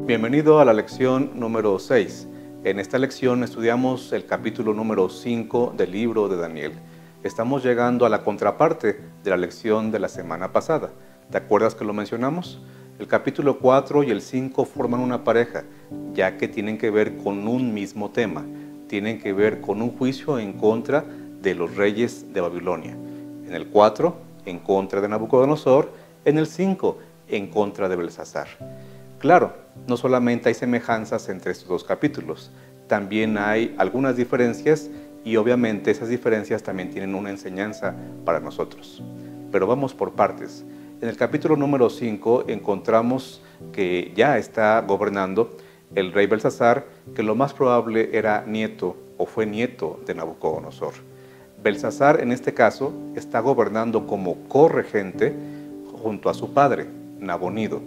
Bienvenido a la lección número 6. En esta lección estudiamos el capítulo número 5 del libro de Daniel. Estamos llegando a la contraparte de la lección de la semana pasada. ¿Te acuerdas que lo mencionamos? El capítulo 4 y el 5 forman una pareja, ya que tienen que ver con un mismo tema. Tienen que ver con un juicio en contra de los reyes de Babilonia. En el 4, en contra de Nabucodonosor. En el 5, en contra de Belsasar. Claro, no solamente hay semejanzas entre estos dos capítulos, también hay algunas diferencias y obviamente esas diferencias también tienen una enseñanza para nosotros. Pero vamos por partes. En el capítulo número 5 encontramos que ya está gobernando el rey Belsasar, que lo más probable era nieto o fue nieto de Nabucodonosor. Belsasar en este caso está gobernando como corregente junto a su padre, Nabonido.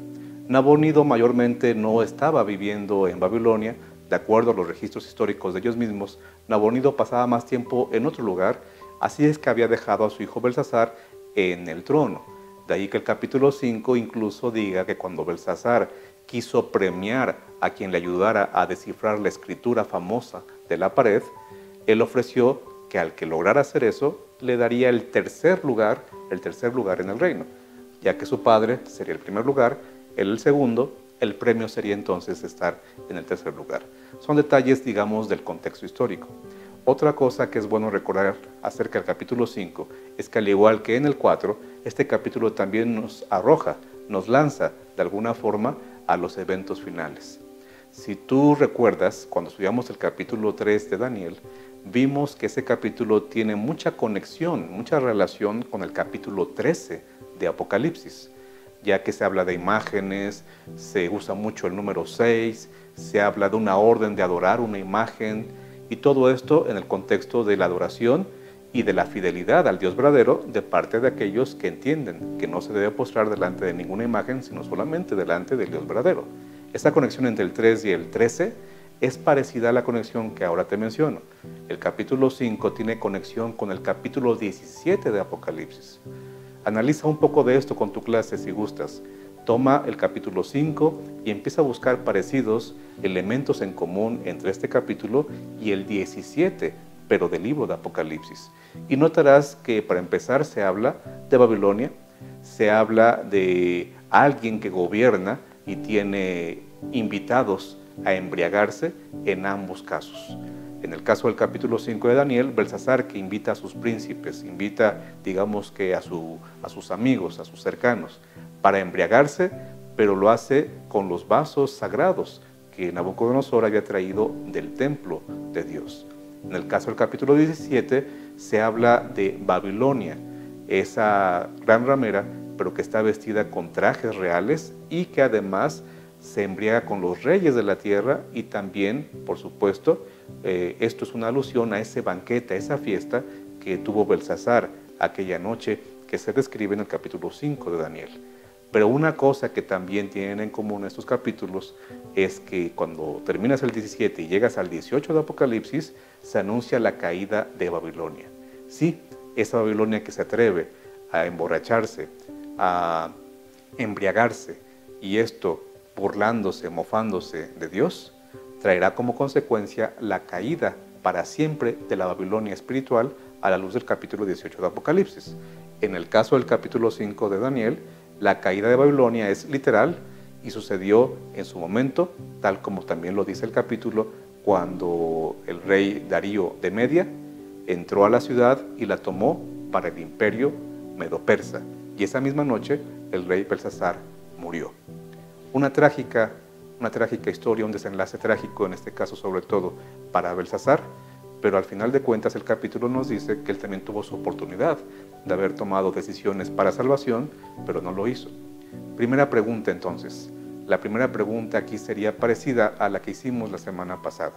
Nabonido mayormente no estaba viviendo en Babilonia, de acuerdo a los registros históricos de ellos mismos. Nabonido pasaba más tiempo en otro lugar, así es que había dejado a su hijo Belsasar en el trono. De ahí que el capítulo 5 incluso diga que cuando Belsasar quiso premiar a quien le ayudara a descifrar la escritura famosa de la pared, él ofreció que al que lograra hacer eso, le daría el tercer lugar en el reino, ya que su padre sería el primer lugar, él el segundo, el premio sería entonces estar en el tercer lugar. Son detalles, digamos, del contexto histórico. Otra cosa que es bueno recordar acerca del capítulo 5 es que al igual que en el 4, este capítulo también nos arroja, nos lanza de alguna forma a los eventos finales. Si tú recuerdas, cuando estudiamos el capítulo 3 de Daniel, vimos que ese capítulo tiene mucha conexión, mucha relación con el capítulo 13 de Apocalipsis, ya que se habla de imágenes, se usa mucho el número 6, se habla de una orden de adorar una imagen, y todo esto en el contexto de la adoración y de la fidelidad al Dios verdadero de parte de aquellos que entienden que no se debe postrar delante de ninguna imagen, sino solamente delante del Dios verdadero. Esta conexión entre el 3 y el 13 es parecida a la conexión que ahora te menciono. El capítulo 5 tiene conexión con el capítulo 17 de Apocalipsis. Analiza un poco de esto con tu clase si gustas. Toma el capítulo 5 y empieza a buscar parecidos, elementos en común entre este capítulo y el 17, pero del libro de Apocalipsis. Y notarás que para empezar se habla de Babilonia, se habla de alguien que gobierna y tiene invitados a embriagarse en ambos casos. En el caso del capítulo 5 de Daniel, Belsasar que invita a sus príncipes, invita, digamos que a sus amigos, a sus cercanos, para embriagarse, pero lo hace con los vasos sagrados que Nabucodonosor había traído del templo de Dios. En el caso del capítulo 17 se habla de Babilonia, esa gran ramera, pero que está vestida con trajes reales y que además se embriaga con los reyes de la tierra y también, por supuesto, esto es una alusión a ese banquete, a esa fiesta que tuvo Belsasar aquella noche que se describe en el capítulo 5 de Daniel. Pero una cosa que también tienen en común estos capítulos es que cuando terminas el 17 y llegas al 18 de Apocalipsis, se anuncia la caída de Babilonia. Sí, esa Babilonia que se atreve a emborracharse, a embriagarse, y esto burlándose, mofándose de Dios, traerá como consecuencia la caída para siempre de la Babilonia espiritual a la luz del capítulo 18 de Apocalipsis. En el caso del capítulo 5 de Daniel, la caída de Babilonia es literal y sucedió en su momento, tal como también lo dice el capítulo, cuando el rey Darío de Media entró a la ciudad y la tomó para el imperio medo-persa. Y esa misma noche el rey Belsasar murió. Una trágica historia, un desenlace trágico en este caso sobre todo para Belsasar, pero al final de cuentas el capítulo nos dice que él también tuvo su oportunidad de haber tomado decisiones para salvación, pero no lo hizo. Primera pregunta entonces. La primera pregunta aquí sería parecida a la que hicimos la semana pasada.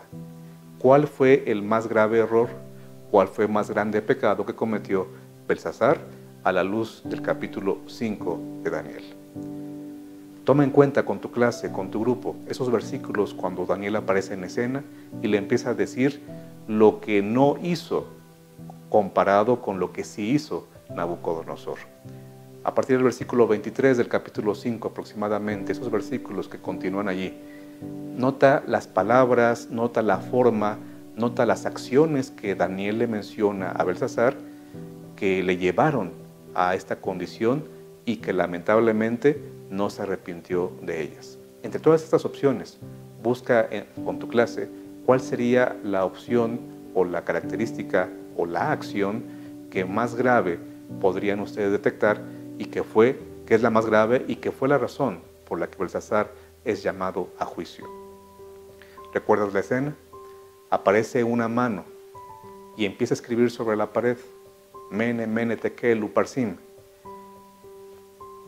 ¿Cuál fue el más grave error? ¿Cuál fue el más grande pecado que cometió Belsasar a la luz del capítulo 5 de Daniel? Toma en cuenta con tu clase, con tu grupo, esos versículos cuando Daniel aparece en escena y le empieza a decir lo que no hizo comparado con lo que sí hizo Nabucodonosor. A partir del versículo 23 del capítulo 5 aproximadamente, esos versículos que continúan allí, nota las palabras, nota la forma, nota las acciones que Daniel le menciona a Belsasar que le llevaron a esta condición y que lamentablemente no se arrepintió de ellas. Entre todas estas opciones, busca con tu clase cuál sería la opción o la característica o la acción que más grave podrían ustedes detectar y que es la más grave y que fue la razón por la que Belsasar es llamado a juicio. ¿Recuerdas la escena? Aparece una mano y empieza a escribir sobre la pared: Mene, Mene, Tekel, Uparsim.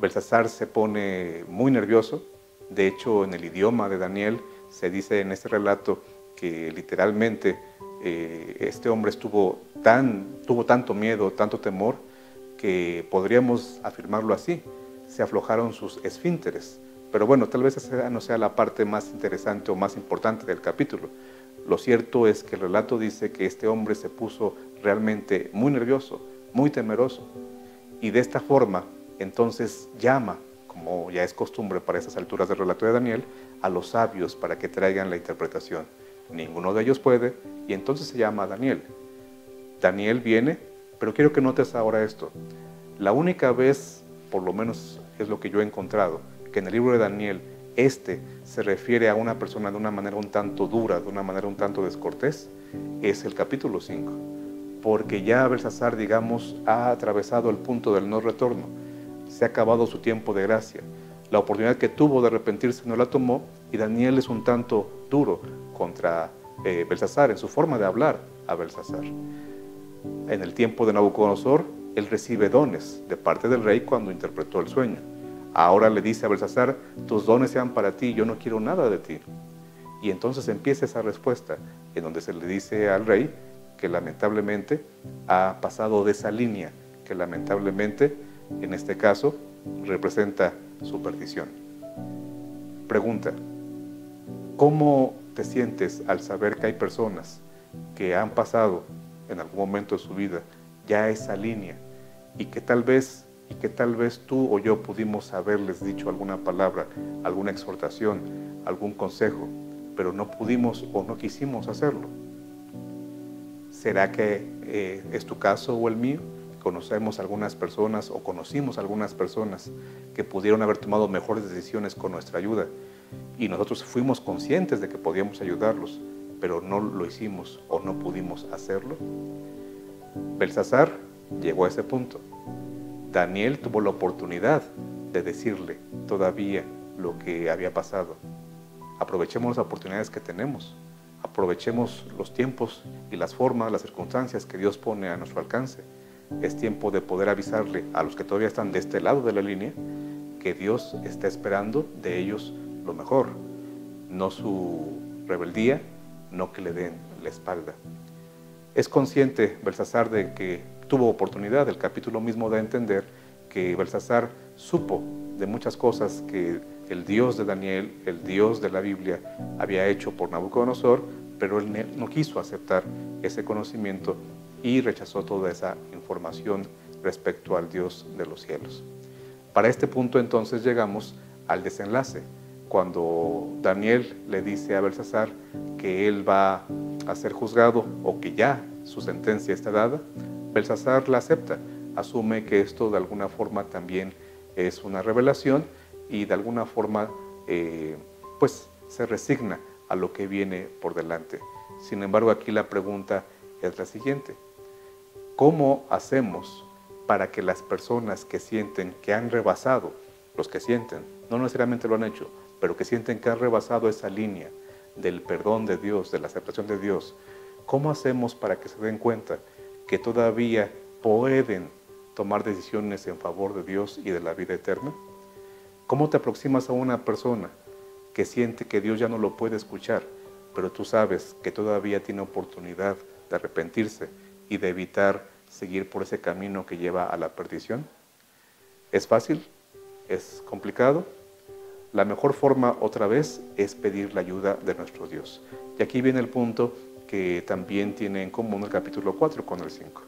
Belsasar se pone muy nervioso. De hecho, en el idioma de Daniel se dice en este relato que literalmente este hombre tuvo tanto miedo, tanto temor, que podríamos afirmarlo así: se aflojaron sus esfínteres. Pero bueno, tal vez esa no sea la parte más interesante o más importante del capítulo. Lo cierto es que el relato dice que este hombre se puso realmente muy nervioso, muy temeroso, y de esta forma entonces llama, como ya es costumbre para estas alturas del relato de Daniel, a los sabios para que traigan la interpretación. Ninguno de ellos puede, y entonces se llama a Daniel. Daniel viene, pero quiero que notes ahora esto: la única vez, por lo menos es lo que yo he encontrado, que en el libro de Daniel se refiere a una persona de una manera un tanto dura, de una manera un tanto descortés, es el capítulo 5, porque ya Belsasar, digamos, ha atravesado el punto del no retorno, se ha acabado su tiempo de gracia, la oportunidad que tuvo de arrepentirse no la tomó, y Daniel es un tanto duro contra Belsasar en su forma de hablar a Belsasar. En el tiempo de Nabucodonosor, él recibe dones de parte del rey cuando interpretó el sueño. Ahora le dice a Belsasar: tus dones sean para ti, yo no quiero nada de ti. Y entonces empieza esa respuesta en donde se le dice al rey que lamentablemente ha pasado de esa línea, que lamentablemente en este caso representa su perdición. Pregunta: ¿cómo te sientes al saber que hay personas que han pasado en algún momento de su vida ya esa línea y que tal vez tú o yo pudimos haberles dicho alguna palabra, alguna exhortación, algún consejo, pero no pudimos o no quisimos hacerlo? ¿Será que es tu caso o el mío? Conocemos algunas personas o conocimos algunas personas que pudieron haber tomado mejores decisiones con nuestra ayuda y nosotros fuimos conscientes de que podíamos ayudarlos, pero no lo hicimos o no pudimos hacerlo. Belsasar llegó a ese punto. Daniel tuvo la oportunidad de decirle todavía lo que había pasado. Aprovechemos las oportunidades que tenemos, aprovechemos los tiempos y las formas, las circunstancias que Dios pone a nuestro alcance. Es tiempo de poder avisarle a los que todavía están de este lado de la línea que Dios está esperando de ellos lo mejor, no su rebeldía, no que le den la espalda. Es consciente Belsasar de que tuvo oportunidad. El capítulo mismo da a entender que Belsasar supo de muchas cosas que el Dios de Daniel, el Dios de la Biblia, había hecho por Nabucodonosor, pero él no quiso aceptar ese conocimiento y rechazó toda esa información respecto al Dios de los cielos. Para este punto entonces llegamos al desenlace, cuando Daniel le dice a Belsasar que él va a ser juzgado o que ya su sentencia está dada. Belsasar la acepta, asume que esto de alguna forma también es una revelación y de alguna forma pues se resigna a lo que viene por delante. Sin embargo, aquí la pregunta es la siguiente: ¿cómo hacemos para que las personas que sienten que han rebasado, los que sienten, no necesariamente lo han hecho, pero que sienten que han rebasado esa línea del perdón de Dios, de la aceptación de Dios, cómo hacemos para que se den cuenta que todavía pueden tomar decisiones en favor de Dios y de la vida eterna? ¿Cómo te aproximas a una persona que siente que Dios ya no lo puede escuchar, pero tú sabes que todavía tiene oportunidad de arrepentirse y de evitar seguir por ese camino que lleva a la perdición? ¿Es fácil? ¿Es complicado? La mejor forma, otra vez, es pedir la ayuda de nuestro Dios. Y aquí viene el punto que también tiene en común el capítulo 4 con el 5.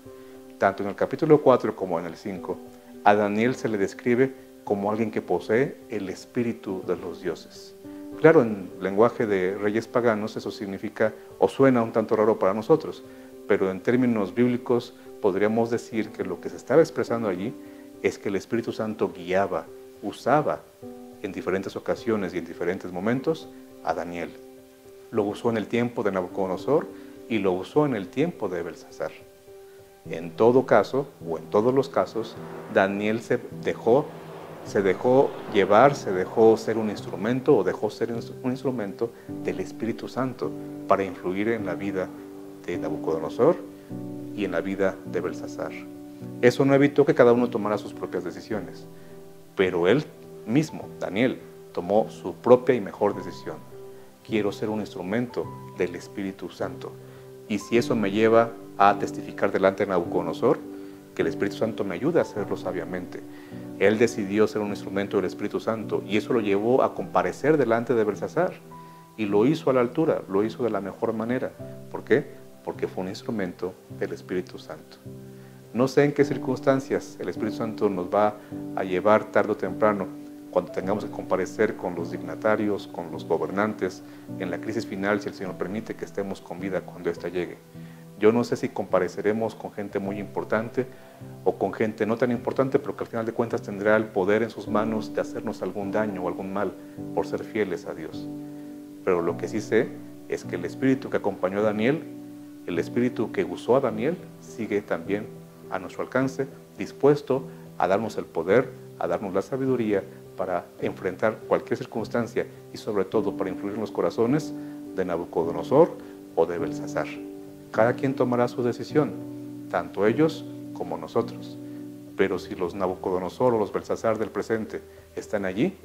Tanto en el capítulo 4 como en el 5, a Daniel se le describe como alguien que posee el espíritu de los dioses. Claro, en lenguaje de reyes paganos eso significa o suena un tanto raro para nosotros, pero en términos bíblicos podríamos decir que lo que se estaba expresando allí es que el Espíritu Santo guiaba, usaba en diferentes ocasiones y en diferentes momentos a Daniel. Lo usó en el tiempo de Nabucodonosor y lo usó en el tiempo de Belsasar. En todo caso, o en todos los casos, Daniel se dejó llevar, se dejó ser un instrumento o dejó ser un instrumento del Espíritu Santo para influir en la vida de Nabucodonosor y en la vida de Belsasar. Eso no evitó que cada uno tomara sus propias decisiones, pero él mismo, Daniel, tomó su propia y mejor decisión. Quiero ser un instrumento del Espíritu Santo. Y si eso me lleva a testificar delante de Nabucodonosor, que el Espíritu Santo me ayude a hacerlo sabiamente. Él decidió ser un instrumento del Espíritu Santo y eso lo llevó a comparecer delante de Belsasar. Y lo hizo a la altura, lo hizo de la mejor manera. ¿Por qué? Porque fue un instrumento del Espíritu Santo. No sé en qué circunstancias el Espíritu Santo nos va a llevar tarde o temprano, cuando tengamos que comparecer con los dignatarios, con los gobernantes, en la crisis final, si el Señor permite que estemos con vida cuando ésta llegue. Yo no sé si compareceremos con gente muy importante o con gente no tan importante, pero que al final de cuentas tendrá el poder en sus manos de hacernos algún daño o algún mal por ser fieles a Dios. Pero lo que sí sé es que el espíritu que acompañó a Daniel, el espíritu que usó a Daniel, sigue también a nuestro alcance, dispuesto a darnos el poder, a darnos la sabiduría para enfrentar cualquier circunstancia y sobre todo para influir en los corazones de Nabucodonosor o de Belsasar. Cada quien tomará su decisión, tanto ellos como nosotros. Pero si los Nabucodonosor o los Belsasar del presente están allí,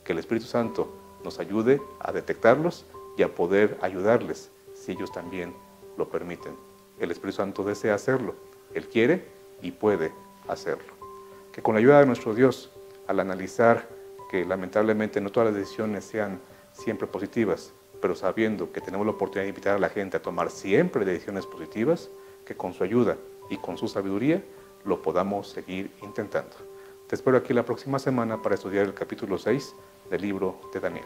que el Espíritu Santo nos ayude a detectarlos y a poder ayudarles si ellos también lo permiten. El Espíritu Santo desea hacerlo, Él quiere y puede hacerlo. Que con la ayuda de nuestro Dios, al analizar que lamentablemente no todas las decisiones sean siempre positivas, pero sabiendo que tenemos la oportunidad de invitar a la gente a tomar siempre decisiones positivas, que con su ayuda y con su sabiduría lo podamos seguir intentando. Te espero aquí la próxima semana para estudiar el capítulo 6 del libro de Daniel.